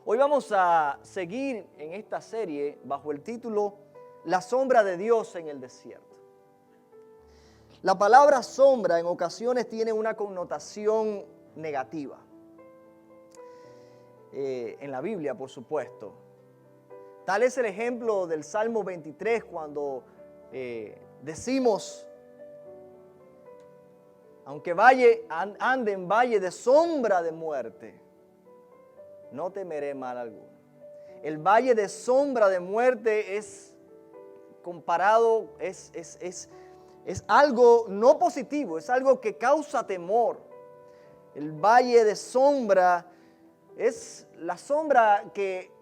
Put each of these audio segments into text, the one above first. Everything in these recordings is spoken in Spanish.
Hoy vamos a seguir en esta serie bajo el título La sombra de Dios en el desierto. La palabra sombra en ocasiones tiene una connotación negativa. En la Biblia, por supuesto. Tal es el ejemplo del Salmo 23 cuando decimos, aunque ande en valle de sombra de muerte, no temeré mal alguno. El valle de sombra de muerte es comparado, es algo no positivo, es algo que causa temor. El valle de sombra es la sombra que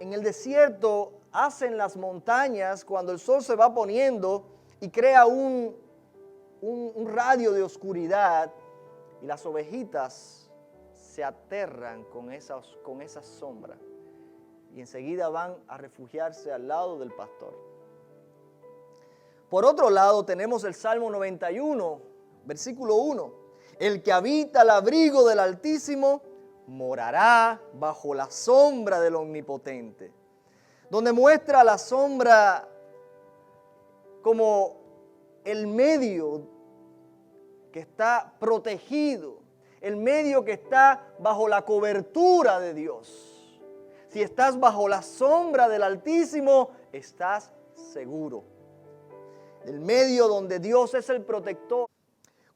en el desierto hacen las montañas cuando el sol se va poniendo y crea un radio de oscuridad, y las ovejitas se aterran con esa sombra y enseguida van a refugiarse al lado del pastor. Por otro lado tenemos el Salmo 91, versículo 1. El que habita al abrigo del Altísimo morará bajo la sombra del Omnipotente, donde muestra la sombra como el medio que está protegido, el medio que está bajo la cobertura de Dios. Si estás bajo la sombra del Altísimo, estás seguro. El medio donde Dios es el protector.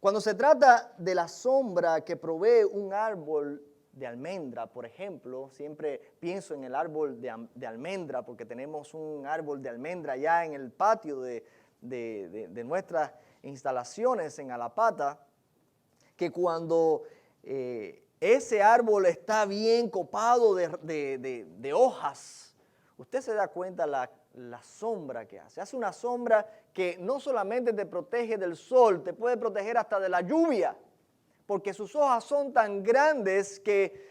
Cuando se trata de la sombra que provee un árbol de almendra, por ejemplo, siempre pienso en el árbol de almendra porque tenemos un árbol de almendra ya en el patio de nuestras instalaciones en Alapata, que cuando ese árbol está bien copado de hojas, usted se da cuenta la sombra que hace. Hace una sombra que no solamente te protege del sol, te puede proteger hasta de la lluvia, porque sus hojas son tan grandes que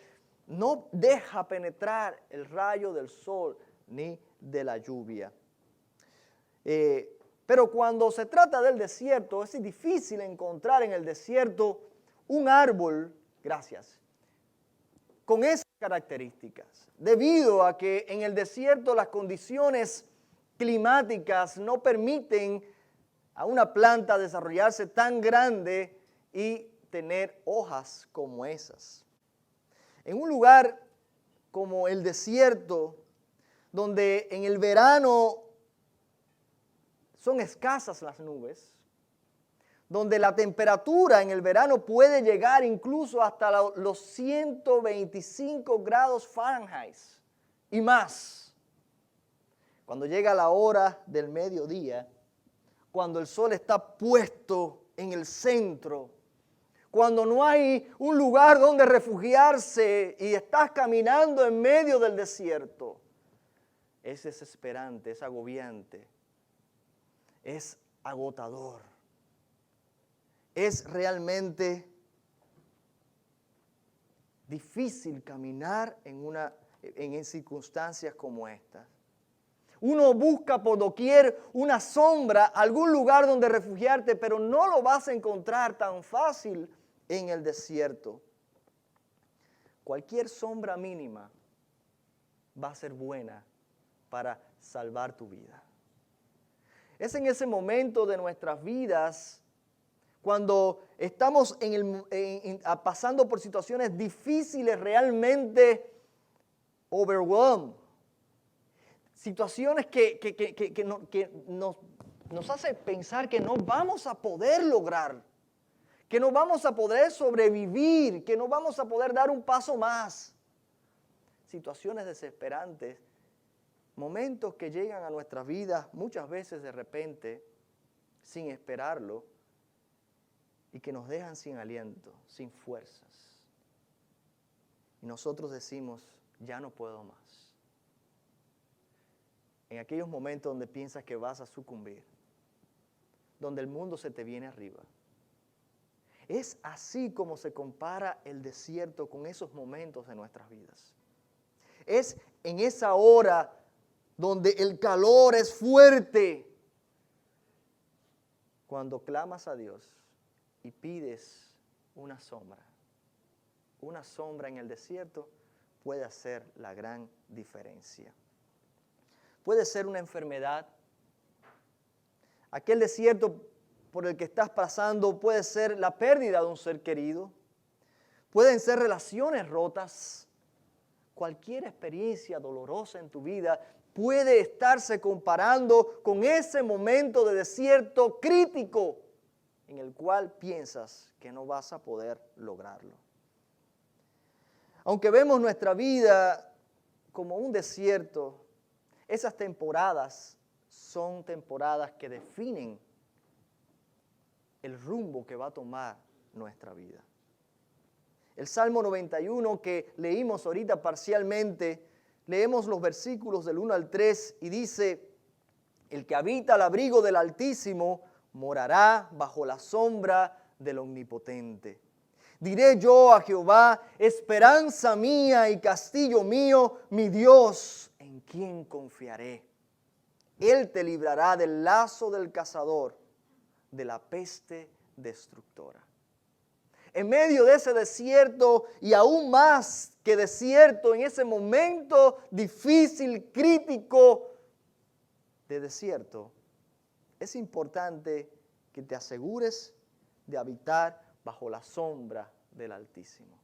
no deja penetrar el rayo del sol ni de la lluvia. Pero cuando se trata del desierto, es difícil encontrar en el desierto un árbol, con esas características, debido a que en el desierto las condiciones climáticas no permiten a una planta desarrollarse tan grande y tener hojas como esas. En un lugar como el desierto, donde en el verano son escasas las nubes, donde la temperatura en el verano puede llegar incluso hasta los 125 grados Fahrenheit y más. Cuando llega la hora del mediodía, cuando el sol está puesto en el centro, cuando no hay un lugar donde refugiarse y estás caminando en medio del desierto, es desesperante, es agobiante, es agotador. Es realmente difícil caminar en circunstancias como estas. Uno busca por doquier una sombra, algún lugar donde refugiarte, pero no lo vas a encontrar tan fácil en el desierto. Cualquier sombra mínima va a ser buena para salvar tu vida. Es en ese momento de nuestras vidas cuando estamos pasando por situaciones difíciles, realmente overwhelmed. Situaciones que nos hace pensar que no vamos a poder lograr, que no vamos a poder sobrevivir, que no vamos a poder dar un paso más. Situaciones desesperantes, momentos que llegan a nuestras vidas muchas veces de repente, sin esperarlo, y que nos dejan sin aliento, sin fuerzas. Y nosotros decimos, ya no puedo más. En aquellos momentos donde piensas que vas a sucumbir, donde el mundo se te viene arriba. Es así como se compara el desierto con esos momentos de nuestras vidas. Es en esa hora donde el calor es fuerte, cuando clamas a Dios y pides una sombra en el desierto, puede hacer la gran diferencia. Puede ser una enfermedad. Aquel desierto por el que estás pasando puede ser la pérdida de un ser querido. Pueden ser relaciones rotas. Cualquier experiencia dolorosa en tu vida puede estarse comparando con ese momento de desierto crítico en el cual piensas que no vas a poder lograrlo. Aunque vemos nuestra vida como un desierto, esas temporadas son temporadas que definen el rumbo que va a tomar nuestra vida. El Salmo 91 que leímos ahorita parcialmente, leemos los versículos del 1 al 3 y dice: el que habita al abrigo del Altísimo morará bajo la sombra del Omnipotente. Diré yo a Jehová, esperanza mía y castillo mío, mi Dios, en quien confiaré. Él te librará del lazo del cazador, de la peste destructora. En medio de ese desierto y aún más que desierto, en ese momento difícil, crítico de desierto, es importante que te asegures de habitar bajo la sombra del Altísimo.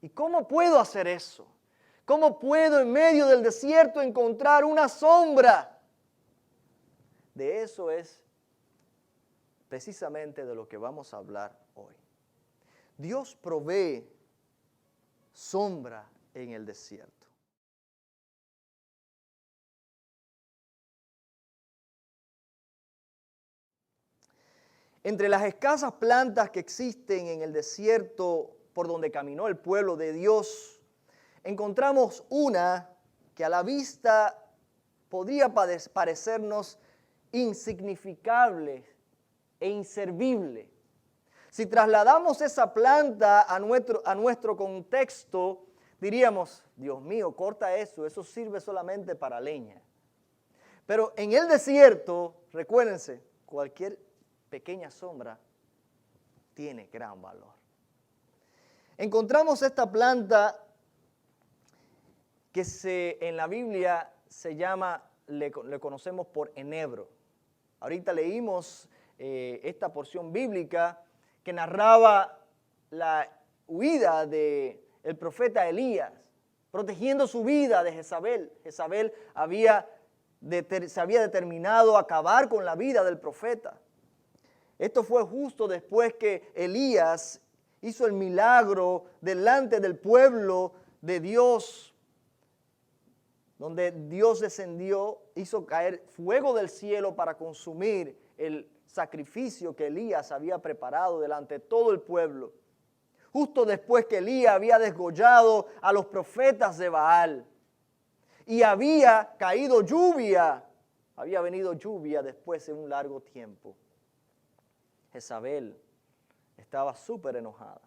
¿Y cómo puedo hacer eso? ¿Cómo puedo en medio del desierto encontrar una sombra? De eso es precisamente de lo que vamos a hablar hoy. Dios provee sombra en el desierto. Entre las escasas plantas que existen en el desierto por donde caminó el pueblo de Dios, encontramos una que a la vista podría parecernos insignificable e inservible. Si trasladamos esa planta a nuestro contexto, diríamos: Dios mío, corta eso sirve solamente para leña. Pero en el desierto, recuérdense, cualquier pequeña sombra tiene gran valor. Encontramos esta planta que en la Biblia le conocemos por enebro. Ahorita leímos esta porción bíblica que narraba la huida del profeta Elías, protegiendo su vida de Jezabel. Jezabel se había determinado a acabar con la vida del profeta. Esto fue justo después que Elías hizo el milagro delante del pueblo de Dios, donde Dios descendió, hizo caer fuego del cielo para consumir el sacrificio que Elías había preparado delante de todo el pueblo. Justo después que Elías había desgollado a los profetas de Baal y había caído lluvia, había venido lluvia después de un largo tiempo. Jezabel estaba súper enojada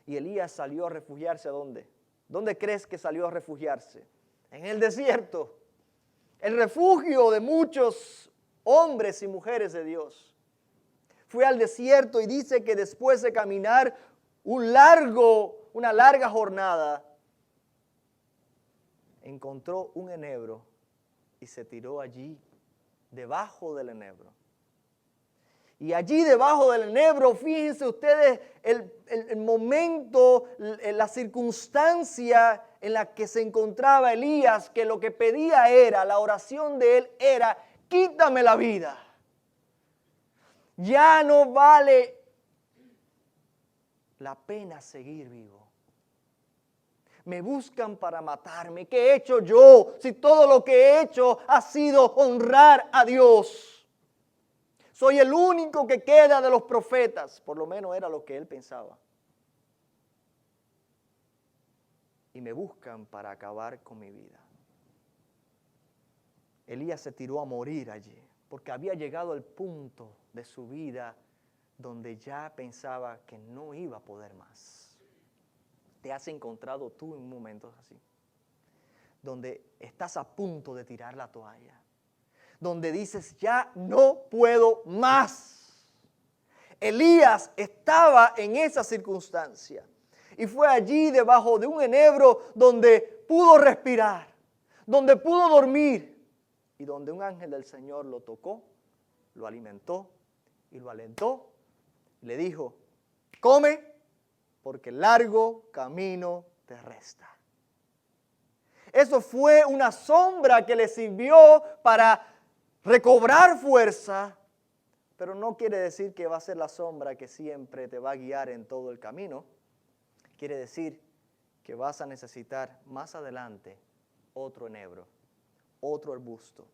y Elías salió a refugiarse ¿a dónde? ¿Dónde crees que salió a refugiarse? En el desierto, el refugio de muchos hombres y mujeres de Dios. Fue al desierto y dice que después de caminar una larga jornada, encontró un enebro y se tiró allí, debajo del enebro. Y allí debajo del enebro, fíjense ustedes el momento, la circunstancia en la que se encontraba Elías, que lo que pedía la oración de él era: quítame la vida. Ya no vale la pena seguir vivo. Me buscan para matarme. ¿Qué he hecho yo si todo lo que he hecho ha sido honrar a Dios? Soy el único que queda de los profetas. Por lo menos era lo que él pensaba. Y me buscan para acabar con mi vida. Elías se tiró a morir allí, porque había llegado al punto de su vida donde ya pensaba que no iba a poder más. ¿Te has encontrado tú en momentos así? Donde estás a punto de tirar la toalla. Donde dices: ya no puedo más. Elías estaba en esa circunstancia. Y fue allí debajo de un enebro donde pudo respirar, donde pudo dormir y donde un ángel del Señor lo tocó, lo alimentó y lo alentó. Y le dijo, come porque largo camino te resta. Eso fue una sombra que le sirvió para recobrar fuerza, pero no quiere decir que va a ser la sombra que siempre te va a guiar en todo el camino. Quiere decir que vas a necesitar más adelante otro enebro, otro arbusto.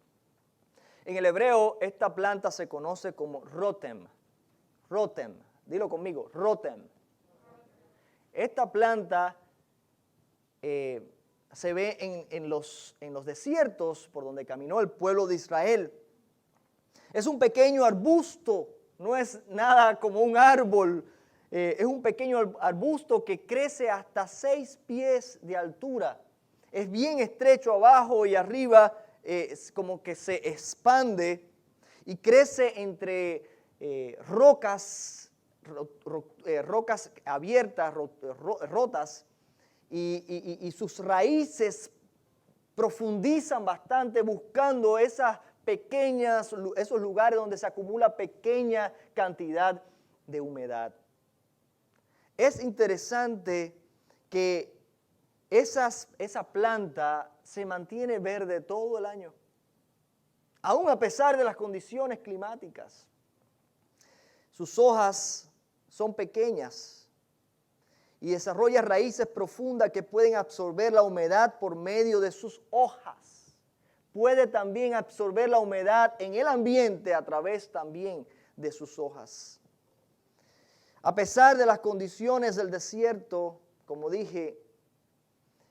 En el hebreo esta planta se conoce como rotem. Rotem, dilo conmigo, rotem. Esta planta se ve en los desiertos por donde caminó el pueblo de Israel. Es un pequeño arbusto, no es nada como un árbol. Es un pequeño arbusto que crece hasta 6 pies de altura. Es bien estrecho abajo y arriba, es como que se expande y crece entre rocas abiertas, rotas, y sus raíces profundizan bastante buscando esos lugares donde se acumula pequeña cantidad de humedad. Es interesante que esa planta se mantiene verde todo el año, aún a pesar de las condiciones climáticas. Sus hojas son pequeñas y desarrolla raíces profundas que pueden absorber la humedad por medio de sus hojas. Puede también absorber la humedad en el ambiente a través también de sus hojas. A pesar de las condiciones del desierto, como dije,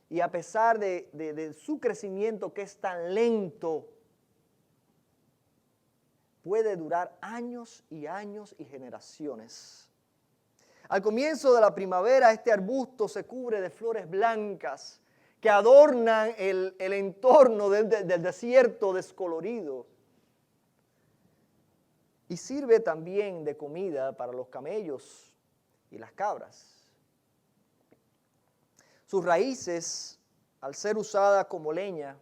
y a pesar de su crecimiento que es tan lento, puede durar años y años y generaciones. Al comienzo de la primavera, este arbusto se cubre de flores blancas que adornan el entorno del desierto descolorido. Y sirve también de comida para los camellos y las cabras. Sus raíces, al ser usadas como leña,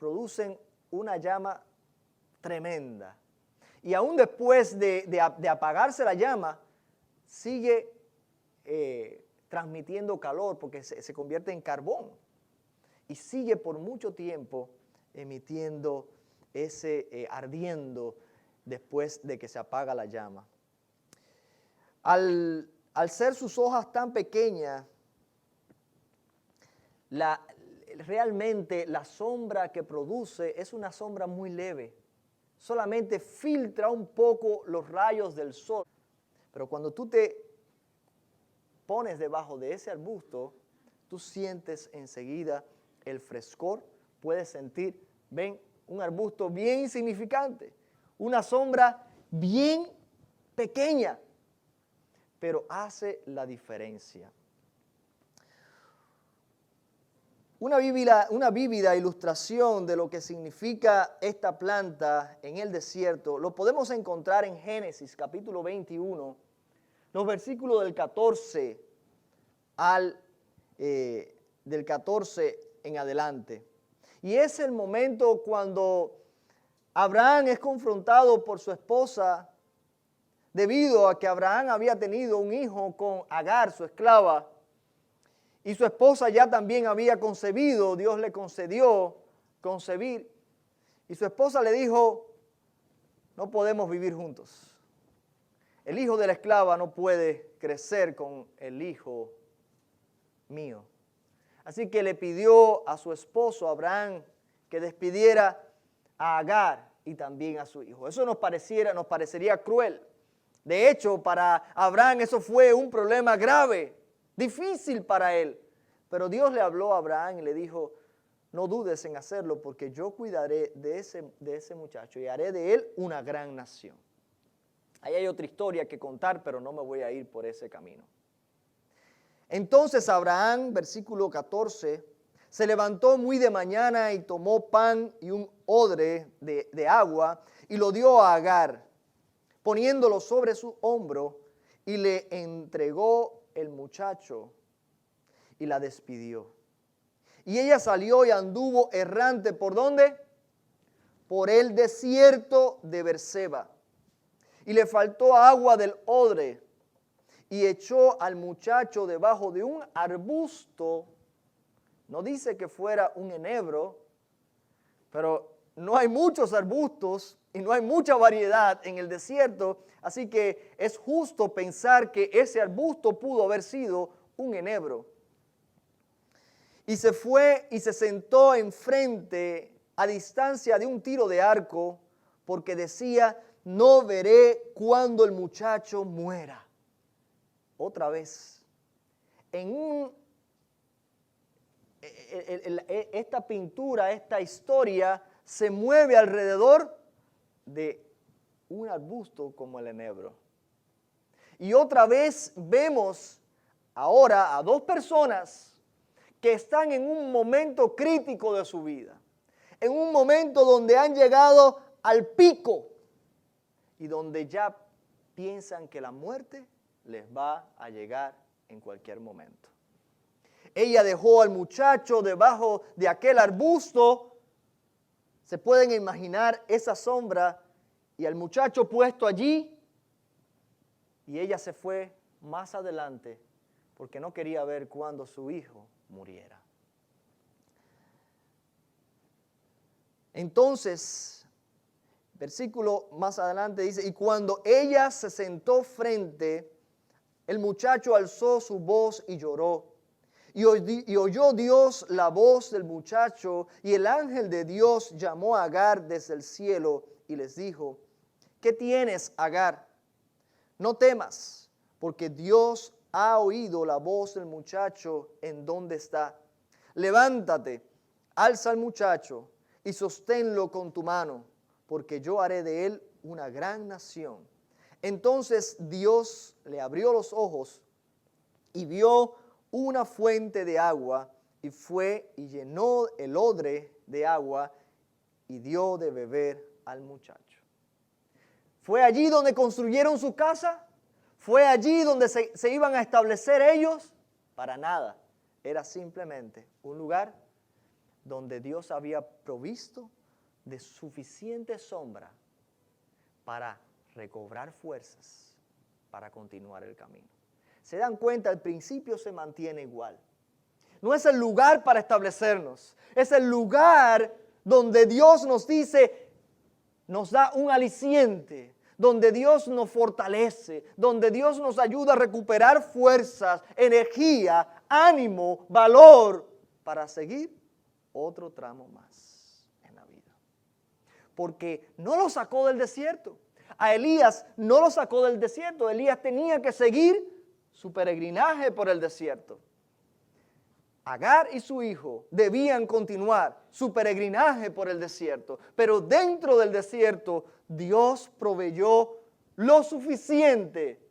producen una llama tremenda. Y aún después de apagarse la llama, sigue transmitiendo calor porque se convierte en carbón. Y sigue por mucho tiempo emitiendo ardiendo después de que se apaga la llama. Al ser sus hojas tan pequeñas, realmente la sombra que produce es una sombra muy leve. Solamente filtra un poco los rayos del sol. Pero cuando tú te pones debajo de ese arbusto, tú sientes enseguida el frescor. Puedes sentir, un arbusto bien insignificante, una sombra bien pequeña, pero hace la diferencia. Una vívida ilustración de lo que significa esta planta en el desierto lo podemos encontrar en Génesis capítulo 21, los versículos del 14 del 14 en adelante. Y es el momento cuando Abraham es confrontado por su esposa debido a que Abraham había tenido un hijo con Agar, su esclava, y su esposa ya también había concebido. Dios le concedió concebir, y su esposa le dijo, no podemos vivir juntos. El hijo de la esclava no puede crecer con el hijo mío. Así que le pidió a su esposo Abraham que despidiera a Agar y también a su hijo. Eso nos parecería cruel. De hecho, para Abraham eso fue un problema grave, difícil para él. Pero Dios le habló a Abraham y le dijo, no dudes en hacerlo porque yo cuidaré de ese muchacho y haré de él una gran nación. Ahí hay otra historia que contar, pero no me voy a ir por ese camino. Entonces Abraham, versículo 14, se levantó muy de mañana y tomó pan y un odre de agua y lo dio a Agar, poniéndolo sobre su hombro, y le entregó el muchacho y la despidió. Y ella salió y anduvo errante. ¿Por dónde? Por el desierto de Berseba. Y le faltó agua del odre. Y echó al muchacho debajo de un arbusto. No dice que fuera un enebro, pero no hay muchos arbustos y no hay mucha variedad en el desierto. Así que es justo pensar que ese arbusto pudo haber sido un enebro. Y se fue y se sentó enfrente a distancia de un tiro de arco, porque decía, no veré cuando el muchacho muera. Otra vez, esta pintura, esta historia, se mueve alrededor de un arbusto como el enebro. Y otra vez vemos ahora a dos personas que están en un momento crítico de su vida, en un momento donde han llegado al pico y donde ya piensan que la muerte les va a llegar en cualquier momento. Ella dejó al muchacho debajo de aquel arbusto. Se pueden imaginar esa sombra y al muchacho puesto allí, y ella se fue más adelante porque no quería ver cuando su hijo muriera. Entonces, versículo más adelante dice, y cuando ella se sentó frente, el muchacho alzó su voz y lloró. Y oyó Dios la voz del muchacho, y el ángel de Dios llamó a Agar desde el cielo y les dijo, ¿qué tienes, Agar? No temas, porque Dios ha oído la voz del muchacho en donde está. Levántate, alza al muchacho y sosténlo con tu mano, porque yo haré de él una gran nación. Entonces Dios le abrió los ojos y vio una fuente de agua, y fue y llenó el odre de agua y dio de beber al muchacho. ¿Fue allí donde construyeron su casa? ¿Fue allí donde se iban a establecer ellos? Para nada. Era simplemente un lugar donde Dios había provisto de suficiente sombra para recobrar fuerzas para continuar el camino. Se dan cuenta, el principio se mantiene igual. No es el lugar para establecernos, es el lugar donde Dios nos dice, nos da un aliciente, donde Dios nos fortalece, donde Dios nos ayuda a recuperar fuerzas, energía, ánimo, valor para seguir otro tramo más en la vida. Porque no lo sacó del desierto. A Elías no lo sacó del desierto. Elías tenía que seguir su peregrinaje por el desierto. Agar y su hijo debían continuar su peregrinaje por el desierto, pero dentro del desierto Dios proveyó lo suficiente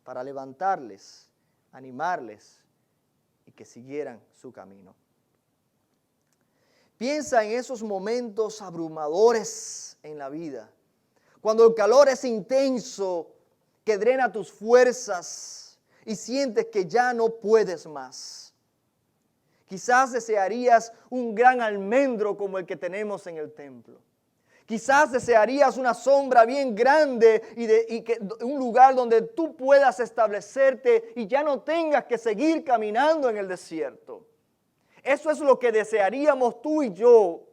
para levantarles, animarles y que siguieran su camino. Piensa en esos momentos abrumadores en la vida, cuando el calor es intenso, que drena tus fuerzas y sientes que ya no puedes más. Quizás desearías un gran almendro como el que tenemos en el templo. Quizás desearías una sombra bien grande un lugar donde tú puedas establecerte y ya no tengas que seguir caminando en el desierto. Eso es lo que desearíamos tú y yo,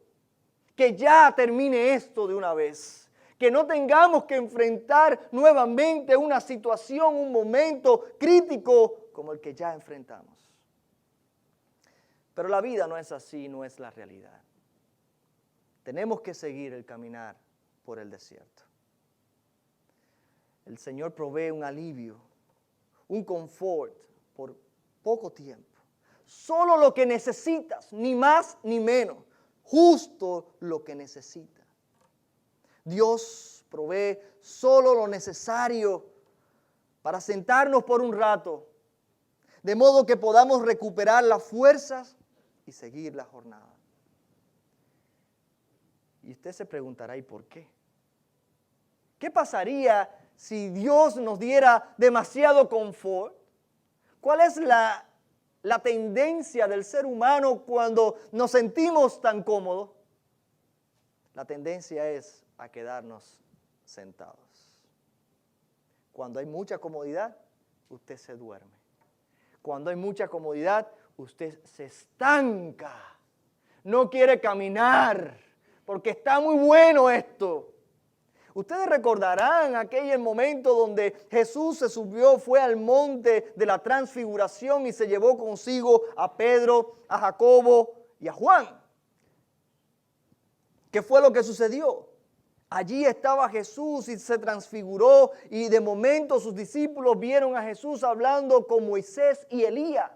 que ya termine esto de una vez. Que no tengamos que enfrentar nuevamente una situación, un momento crítico como el que ya enfrentamos. Pero la vida no es así, no es la realidad. Tenemos que seguir el caminar por el desierto. El Señor provee un alivio, un confort por poco tiempo. Solo lo que necesitas, ni más ni menos, justo lo que necesitas. Dios provee solo lo necesario para sentarnos por un rato, de modo que podamos recuperar las fuerzas y seguir la jornada. Y usted se preguntará, ¿y por qué? ¿Qué pasaría si Dios nos diera demasiado confort? ¿Cuál es la la tendencia del ser humano cuando nos sentimos tan cómodos? La tendencia es a quedarnos sentados. Cuando hay mucha comodidad, usted se duerme. Cuando hay mucha comodidad, usted se estanca. No quiere caminar porque está muy bueno esto. Ustedes recordarán aquel momento donde Jesús se subió, fue al monte de la transfiguración y se llevó consigo a Pedro, a Jacobo y a Juan. ¿Qué fue lo que sucedió? Allí estaba Jesús y se transfiguró y de momento sus discípulos vieron a Jesús hablando con Moisés y Elías.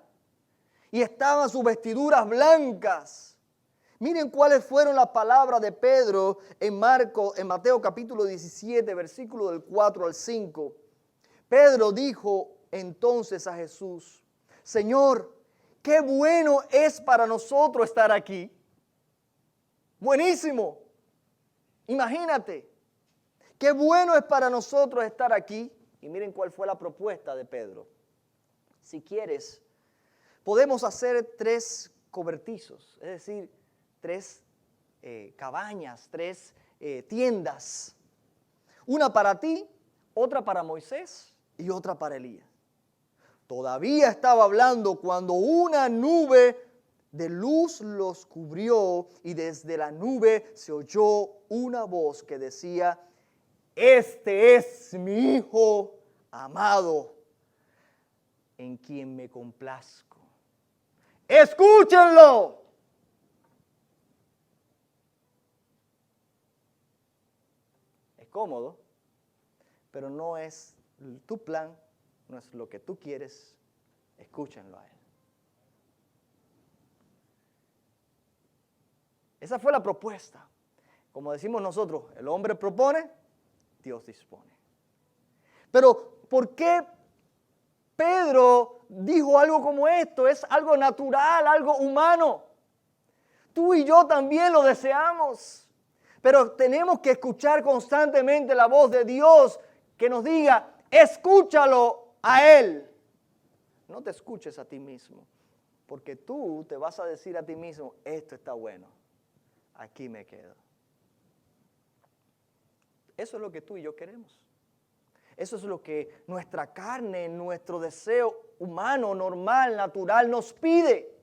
Y estaban sus vestiduras blancas. Miren cuáles fueron las palabras de Pedro en Mateo capítulo 17, versículo del 4 al 5. Pedro dijo entonces a Jesús: Señor, qué bueno es para nosotros estar aquí. Buenísimo. Imagínate, qué bueno es para nosotros estar aquí. Y miren cuál fue la propuesta de Pedro. Si quieres, podemos hacer 3 cobertizos, es decir, 3 cabañas, 3 tiendas. Una para ti, otra para Moisés y otra para Elías. Todavía estaba hablando cuando una nube de luz los cubrió y desde la nube se oyó una voz que decía: Este es mi Hijo amado, en quien me complazco. ¡Escúchenlo! Es cómodo, pero no es tu plan, no es lo que tú quieres. Escúchenlo a él. Esa fue la propuesta. Como decimos nosotros, el hombre propone, Dios dispone. Pero ¿por qué Pedro dijo algo como esto? Es algo natural, algo humano. Tú y yo también lo deseamos. Pero tenemos que escuchar constantemente la voz de Dios que nos diga: escúchalo a Él. No te escuches a ti mismo, porque tú te vas a decir a ti mismo: esto está bueno, aquí me quedo. Eso es lo que tú y yo queremos. Eso es lo que nuestra carne, nuestro deseo humano, normal, natural nos pide.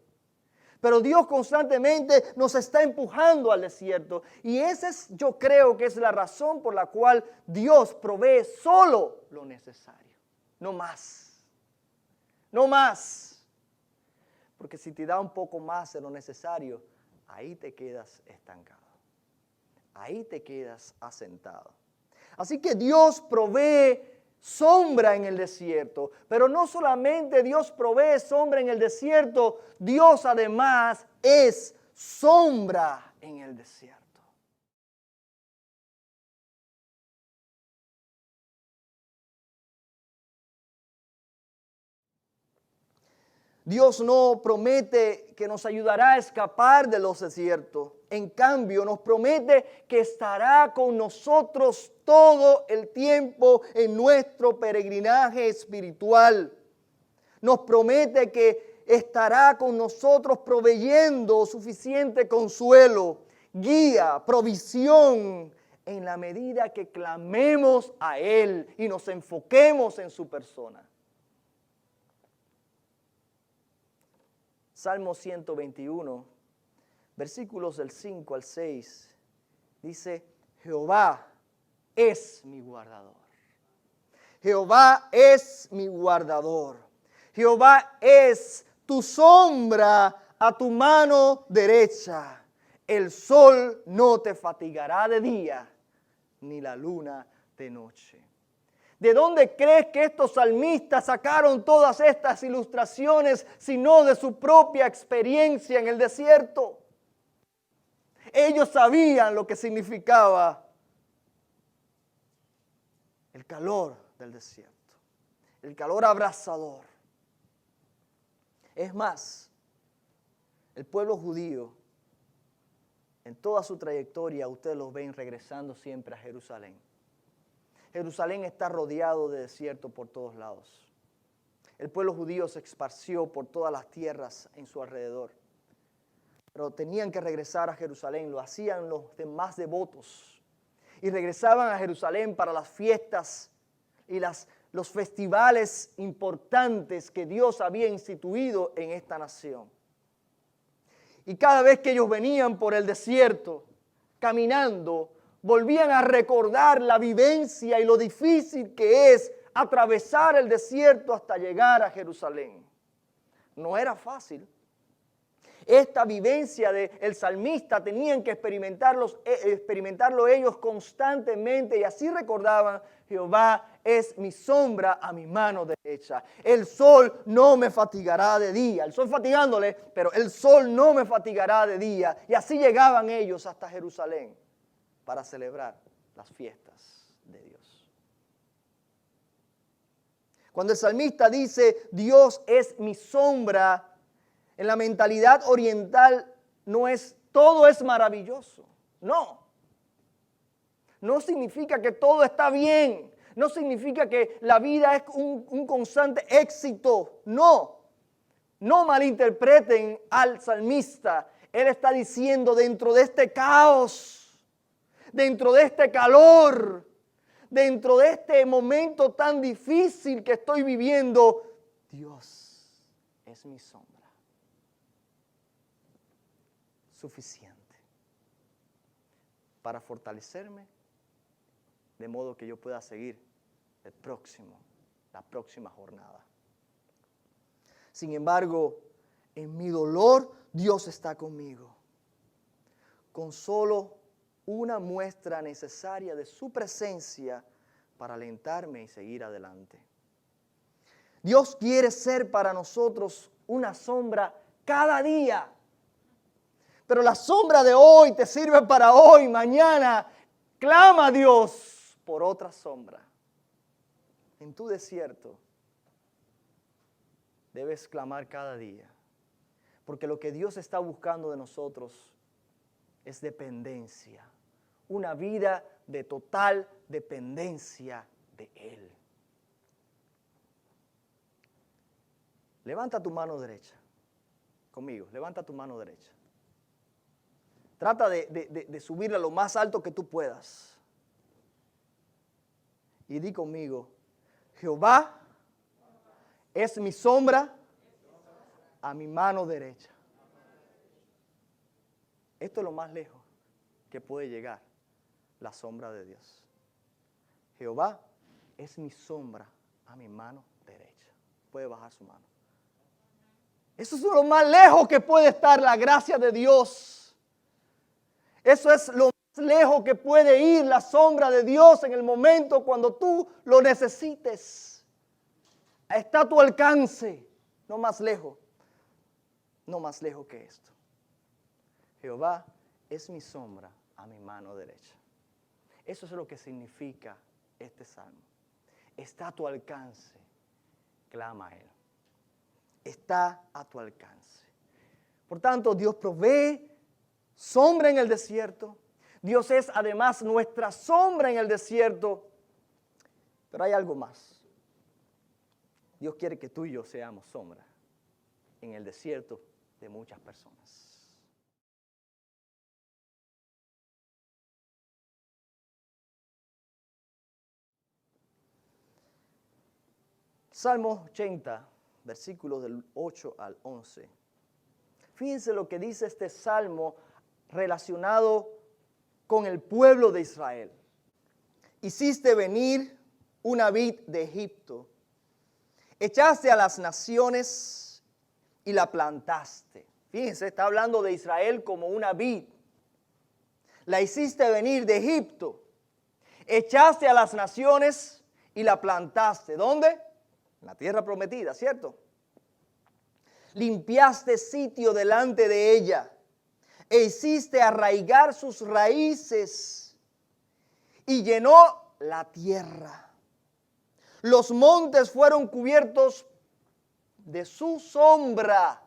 Pero Dios constantemente nos está empujando al desierto. Y esa es, yo creo que es la razón por la cual Dios provee solo lo necesario. No más. No más. Porque si te da un poco más de lo necesario, ahí te quedas estancado. Ahí te quedas asentado. Así que Dios provee sombra en el desierto. Pero no solamente Dios provee sombra en el desierto, Dios además es sombra en el desierto. Dios no promete que nos ayudará a escapar de los desiertos. En cambio, nos promete que estará con nosotros todo el tiempo en nuestro peregrinaje espiritual. Nos promete que estará con nosotros proveyendo suficiente consuelo, guía, provisión, en la medida que clamemos a Él y nos enfoquemos en su persona. Salmo 121, versículos del 5 al 6, dice: Jehová es mi guardador. Jehová es mi guardador. Jehová es tu sombra a tu mano derecha. El sol no te fatigará de día, ni la luna de noche. ¿De dónde crees que estos salmistas sacaron todas estas ilustraciones, sino de su propia experiencia en el desierto? Ellos sabían lo que significaba el calor del desierto, el calor abrasador. Es más, el pueblo judío, en toda su trayectoria, ustedes los ven regresando siempre a Jerusalén. Jerusalén está rodeado de desierto por todos lados. El pueblo judío se esparció por todas las tierras en su alrededor. Pero tenían que regresar a Jerusalén, lo hacían los demás devotos. Y regresaban a Jerusalén para las fiestas y los festivales importantes que Dios había instituido en esta nación. Y cada vez que ellos venían por el desierto, caminando, volvían a recordar la vivencia y lo difícil que es atravesar el desierto hasta llegar a Jerusalén. No era fácil. Esta vivencia del salmista tenían que experimentarlo ellos constantemente y así recordaban: Jehová es mi sombra a mi mano derecha. El sol no me fatigará de día. El sol fatigándole, pero el sol no me fatigará de día. Y así llegaban ellos hasta Jerusalén para celebrar las fiestas de Dios. Cuando el salmista dice Dios es mi sombra, en la mentalidad oriental no es todo es maravilloso. No. No significa que todo está bien. No significa que la vida es un constante éxito. No. No malinterpreten al salmista. Él está diciendo: dentro de este caos, dentro de este calor, dentro de este momento tan difícil que estoy viviendo, Dios es mi sombra. Suficiente para fortalecerme de modo que yo pueda seguir la próxima jornada. Sin embargo, en mi dolor Dios está conmigo. Con solo una muestra necesaria de su presencia para alentarme y seguir adelante. Dios quiere ser para nosotros una sombra cada día. Pero la sombra de hoy te sirve para hoy, mañana. Clama a Dios por otra sombra. En tu desierto debes clamar cada día. Porque lo que Dios está buscando de nosotros es dependencia. Una vida de total dependencia de Él. Levanta tu mano derecha. Conmigo, levanta tu mano derecha. Trata de subirla lo más alto que tú puedas. Y di conmigo: Jehová es mi sombra a mi mano derecha. Esto es lo más lejos que puede llegar la sombra de Dios. Jehová es mi sombra a mi mano derecha. Puede bajar su mano. Eso es lo más lejos que puede estar la gracia de Dios. Eso es lo más lejos que puede ir la sombra de Dios en el momento cuando tú lo necesites. Está a tu alcance, no más lejos que esto. Jehová es mi sombra a mi mano derecha. Eso es lo que significa este salmo. Está a tu alcance, clama a Él. Está a tu alcance. Por tanto, Dios provee sombra en el desierto. Dios es además nuestra sombra en el desierto. Pero hay algo más. Dios quiere que tú y yo seamos sombra en el desierto de muchas personas. Salmo 80, versículos del 8 al 11. Fíjense lo que dice este salmo relacionado con el pueblo de Israel. Hiciste venir una vid de Egipto, echaste a las naciones y la plantaste. Fíjense, está hablando de Israel como una vid. La hiciste venir de Egipto, echaste a las naciones y la plantaste. ¿Dónde? En la tierra prometida, ¿cierto? Limpiaste sitio delante de ella e hiciste arraigar sus raíces y llenó la tierra. Los montes fueron cubiertos de su sombra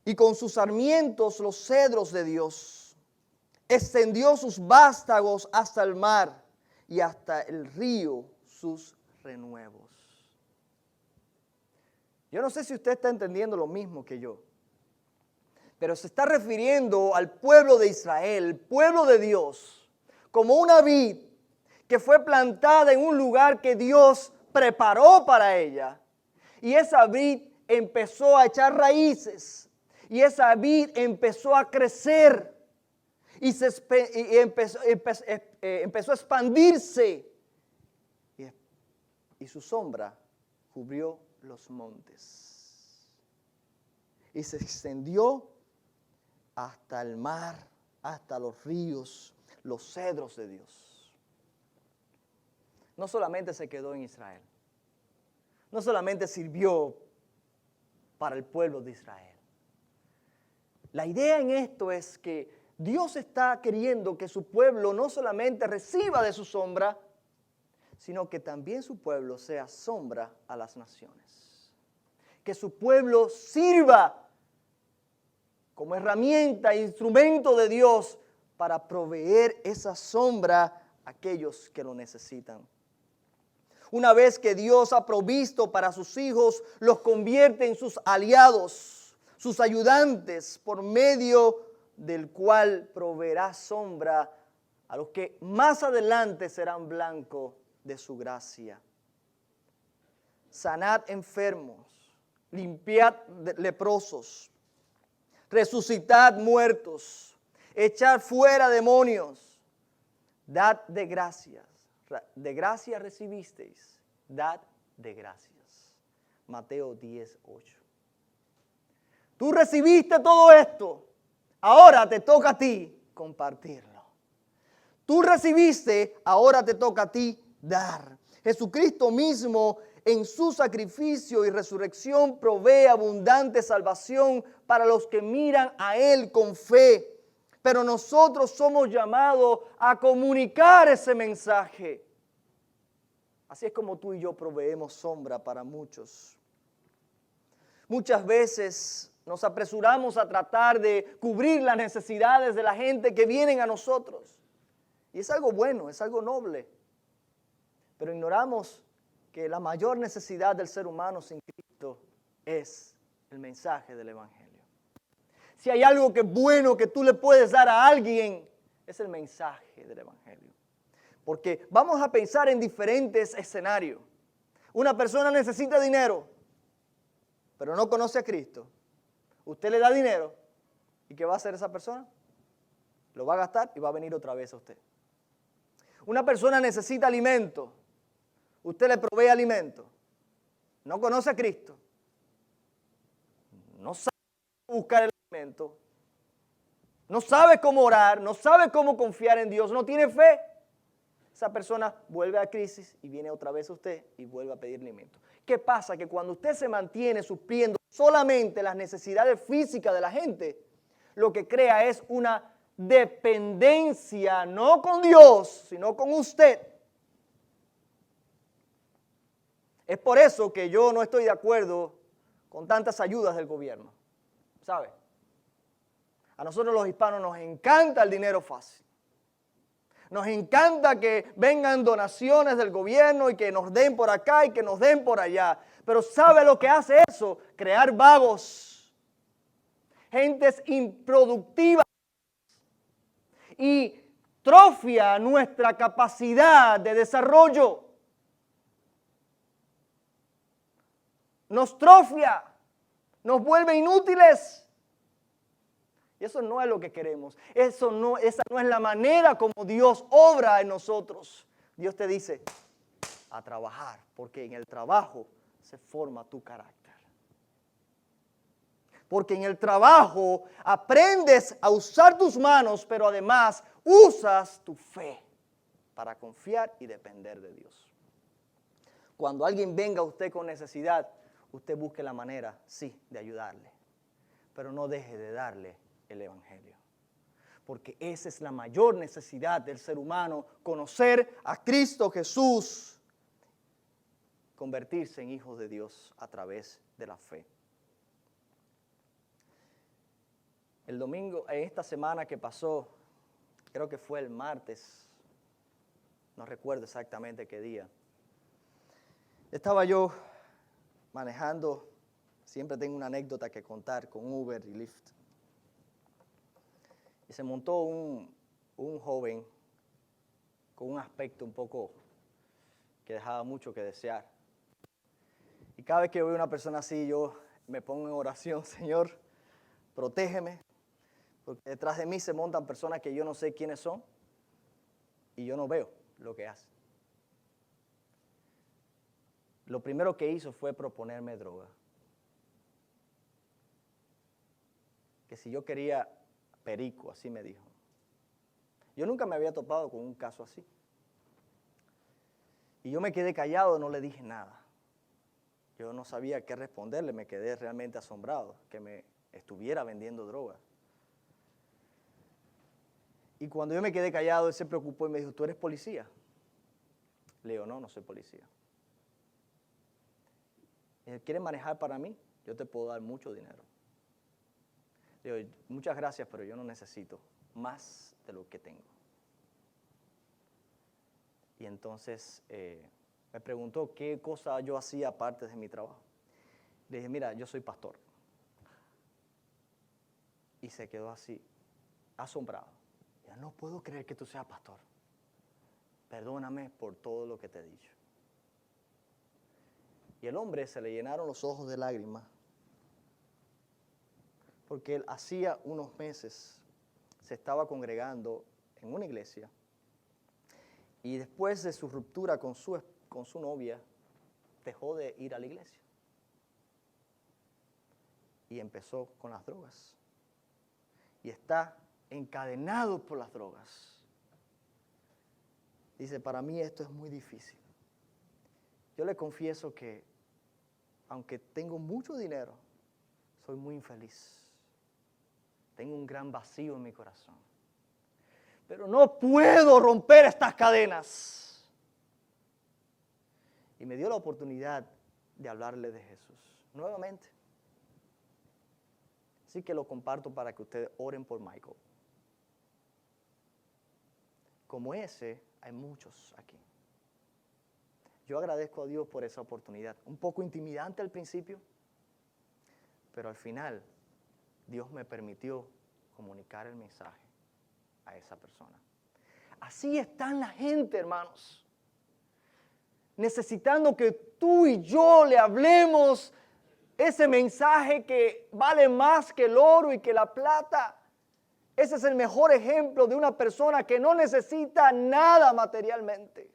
y con sus sarmientos los cedros de Dios. Extendió sus vástagos hasta el mar y hasta el río sus renuevos. Yo no sé si usted está entendiendo lo mismo que yo, pero se está refiriendo al pueblo de Israel, el pueblo de Dios, como una vid que fue plantada en un lugar que Dios preparó para ella. Y esa vid empezó a echar raíces, y esa vid empezó a crecer, y empezó a expandirse, y su sombra cubrió los montes y se extendió hasta el mar, hasta los ríos, los cedros de Dios. No solamente se quedó en Israel, no solamente sirvió para el pueblo de Israel. La idea en esto es que Dios está queriendo que su pueblo no solamente reciba de su sombra, sino que también su pueblo sea sombra a las naciones. Que su pueblo sirva como herramienta, instrumento de Dios para proveer esa sombra a aquellos que lo necesitan. Una vez que Dios ha provisto para sus hijos, los convierte en sus aliados, sus ayudantes, por medio del cual proveerá sombra a los que más adelante serán blanco de su gracia. Sanad enfermos, limpiad leprosos, resucitad muertos, echad fuera demonios, dad de gracias. De gracia recibisteis, dad de gracias. Mateo 10:8. Tú recibiste todo esto, ahora te toca a ti compartirlo. Tú recibiste, ahora te toca a ti dar. Jesucristo mismo en su sacrificio y resurrección provee abundante salvación para los que miran a Él con fe. Pero nosotros somos llamados a comunicar ese mensaje. Así es como tú y yo proveemos sombra para muchos. Muchas veces nos apresuramos a tratar de cubrir las necesidades de la gente que vienen a nosotros. Y es algo bueno, es algo noble. Pero ignoramos que la mayor necesidad del ser humano sin Cristo es el mensaje del Evangelio. Si hay algo que es bueno que tú le puedes dar a alguien, es el mensaje del Evangelio. Porque vamos a pensar en diferentes escenarios. Una persona necesita dinero, pero no conoce a Cristo. Usted le da dinero, ¿y qué va a hacer esa persona? Lo va a gastar y va a venir otra vez a usted. Una persona necesita alimento. Usted le provee alimento. No conoce a Cristo. No sabe buscar el alimento. No sabe cómo orar. No sabe cómo confiar en Dios. No tiene fe. Esa persona vuelve a crisis y viene otra vez a usted y vuelve a pedir alimento. ¿Qué pasa? Que cuando usted se mantiene supliendo solamente las necesidades físicas de la gente, lo que crea es una dependencia, no con Dios, sino con usted. Es por eso que yo no estoy de acuerdo con tantas ayudas del gobierno, ¿sabe? A nosotros los hispanos nos encanta el dinero fácil. Nos encanta que vengan donaciones del gobierno y que nos den por acá y que nos den por allá. Pero ¿sabe lo que hace eso? Crear vagos, gentes improductivas, y atrofia nuestra capacidad de desarrollo. Nos atrofia, nos vuelve inútiles. Y eso no es lo que queremos. Esa no es la manera como Dios obra en nosotros. Dios te dice, a trabajar, porque en el trabajo se forma tu carácter. Porque en el trabajo aprendes a usar tus manos, pero además usas tu fe para confiar y depender de Dios. Cuando alguien venga a usted con necesidad, usted busque la manera, sí, de ayudarle. Pero no deje de darle el Evangelio. Porque esa es la mayor necesidad del ser humano, conocer a Cristo Jesús, convertirse en hijos de Dios a través de la fe. El domingo, en esta semana que pasó, creo que fue el martes, no recuerdo exactamente qué día, estaba yo manejando Siempre tengo una anécdota que contar con Uber y Lyft. Y se montó un joven con un aspecto un poco que dejaba mucho que desear. Y cada vez que veo a una persona así, yo me pongo en oración: Señor, protégeme, porque detrás de mí se montan personas que yo no sé quiénes son y yo no veo lo que hacen. Lo primero que hizo fue proponerme droga. Que si yo quería perico, así me dijo. Yo nunca me había topado con un caso así. Y yo me quedé callado, no le dije nada. Yo no sabía qué responderle, me quedé realmente asombrado que me estuviera vendiendo droga. Y cuando yo me quedé callado, él se preocupó y me dijo: ¿tú eres policía? Le digo: no, no soy policía. Y él: ¿quieres manejar para mí? Yo te puedo dar mucho dinero. Le digo: muchas gracias, pero yo no necesito más de lo que tengo. Y entonces me preguntó qué cosa yo hacía aparte de mi trabajo. Le dije: mira, yo soy pastor. Y se quedó así, asombrado. Ya no puedo creer que tú seas pastor. Perdóname por todo lo que te he dicho. Y el hombre se le llenaron los ojos de lágrimas, porque él hacía unos meses se estaba congregando en una iglesia y después de su ruptura con su novia, dejó de ir a la iglesia y empezó con las drogas. Y está encadenado por las drogas. Dice: para mí esto es muy difícil. Yo le confieso que, aunque tengo mucho dinero, soy muy infeliz. Tengo un gran vacío en mi corazón. Pero no puedo romper estas cadenas. Y me dio la oportunidad de hablarle de Jesús nuevamente. Así que lo comparto para que ustedes oren por Michael. Como ese, hay muchos aquí. Yo agradezco a Dios por esa oportunidad. Un poco intimidante al principio, pero al final Dios me permitió comunicar el mensaje a esa persona. Así está la gente, hermanos, necesitando que tú y yo le hablemos ese mensaje que vale más que el oro y que la plata. Ese es el mejor ejemplo de una persona que no necesita nada materialmente.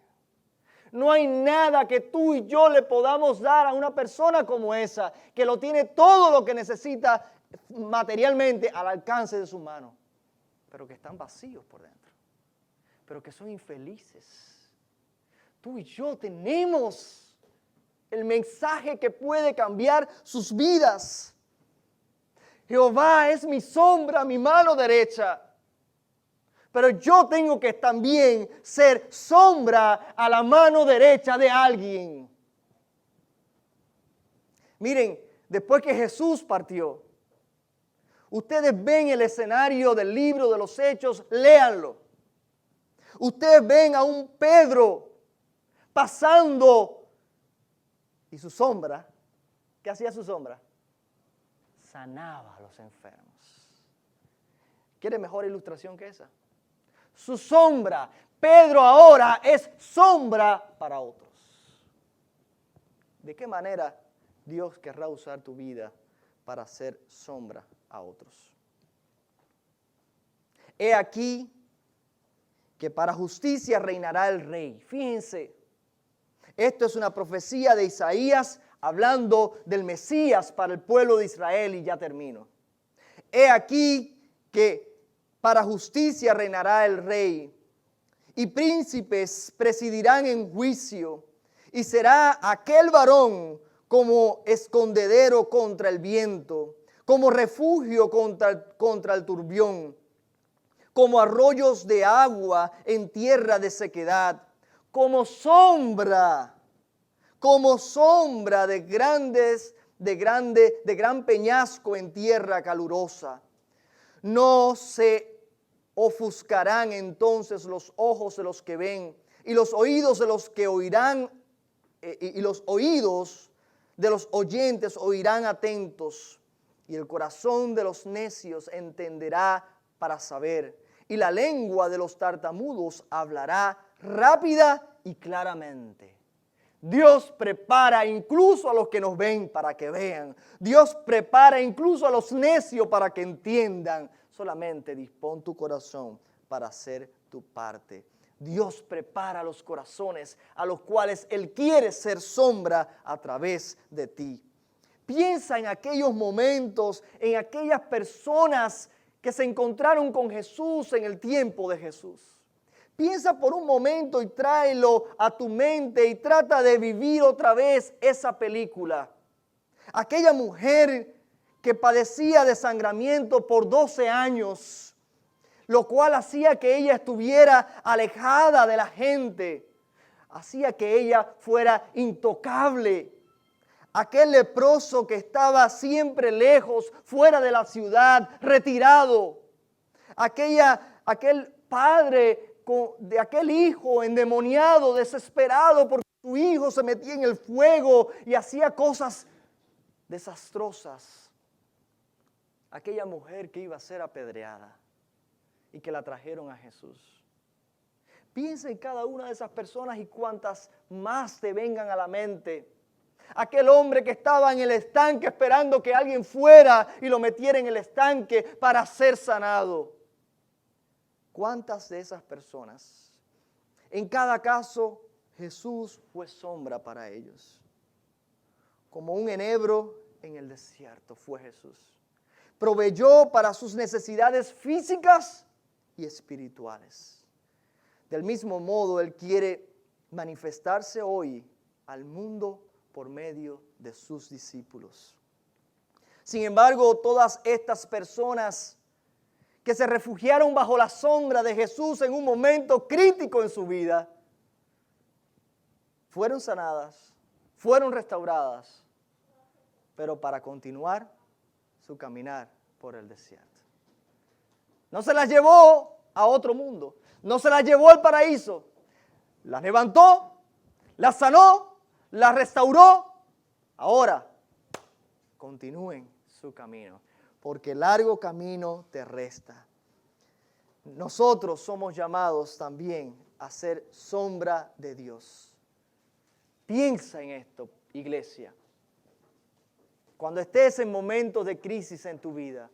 No hay nada que tú y yo le podamos dar a una persona como esa, que lo tiene todo lo que necesita materialmente al alcance de su mano, pero que están vacíos por dentro, pero que son infelices. Tú y yo tenemos el mensaje que puede cambiar sus vidas. Jehová es mi sombra, mi mano derecha. Pero yo tengo que también ser sombra a la mano derecha de alguien. Miren, después que Jesús partió, ustedes ven el escenario del libro de los Hechos, léanlo. Ustedes ven a un Pedro pasando y su sombra, ¿qué hacía su sombra? Sanaba a los enfermos. ¿Quiere mejor ilustración que esa? Su sombra, Pedro ahora es sombra para otros. ¿De qué manera Dios querrá usar tu vida para ser sombra a otros? He aquí que para justicia reinará el rey. Fíjense, esto es una profecía de Isaías hablando del Mesías para el pueblo de Israel, y ya termino. He aquí que para justicia reinará el rey, y príncipes presidirán en juicio, y será aquel varón como escondedero contra el viento, como refugio contra el turbión, como arroyos de agua en tierra de sequedad, como sombra de gran peñasco en tierra calurosa. No se ofuscarán entonces los ojos de los que ven, y los oídos de los que oirán, y los oídos de los oyentes oirán atentos, y el corazón de los necios entenderá para saber, y la lengua de los tartamudos hablará rápida y claramente. Dios prepara incluso a los que nos ven para que vean. Dios prepara incluso a los necios para que entiendan. Solamente dispón tu corazón para hacer tu parte. Dios prepara los corazones a los cuales Él quiere ser sombra a través de ti. Piensa en aquellos momentos, en aquellas personas que se encontraron con Jesús en el tiempo de Jesús. Piensa por un momento y tráelo a tu mente y trata de vivir otra vez esa película. Aquella mujer que padecía desangramiento por 12 años, lo cual hacía que ella estuviera alejada de la gente, hacía que ella fuera intocable. Aquel leproso que estaba siempre lejos, fuera de la ciudad, retirado. Aquel padre de aquel hijo endemoniado, desesperado porque su hijo se metía en el fuego y hacía cosas desastrosas. Aquella mujer que iba a ser apedreada y que la trajeron a Jesús. Piensa en cada una de esas personas y cuantas más te vengan a la mente. Aquel hombre que estaba en el estanque esperando que alguien fuera y lo metiera en el estanque para ser sanado. ¿Cuántas de esas personas? En cada caso, Jesús fue sombra para ellos. Como un enebro en el desierto fue Jesús. Proveyó para sus necesidades físicas y espirituales. Del mismo modo, Él quiere manifestarse hoy al mundo por medio de sus discípulos. Sin embargo, todas estas personas que se refugiaron bajo la sombra de Jesús en un momento crítico en su vida, fueron sanadas, fueron restauradas, pero para continuar su caminar por el desierto. No se las llevó a otro mundo, no se las llevó al paraíso, las levantó, las sanó, las restauró. Ahora, continúen su camino, porque largo camino te resta. Nosotros somos llamados también a ser sombra de Dios. Piensa en esto, iglesia. Cuando estés en momentos de crisis en tu vida,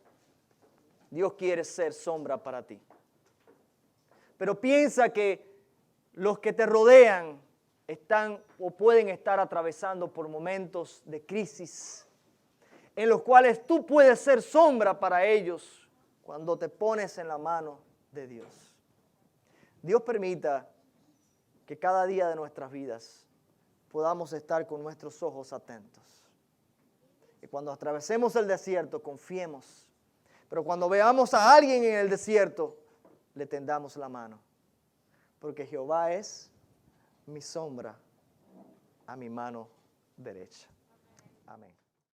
Dios quiere ser sombra para ti. Pero piensa que los que te rodean están o pueden estar atravesando por momentos de crisis en los cuales tú puedes ser sombra para ellos cuando te pones en la mano de Dios. Dios permita que cada día de nuestras vidas podamos estar con nuestros ojos atentos. Y cuando atravesemos el desierto, confiemos. Pero cuando veamos a alguien en el desierto, le tendamos la mano. Porque Jehová es mi sombra a mi mano derecha. Amén.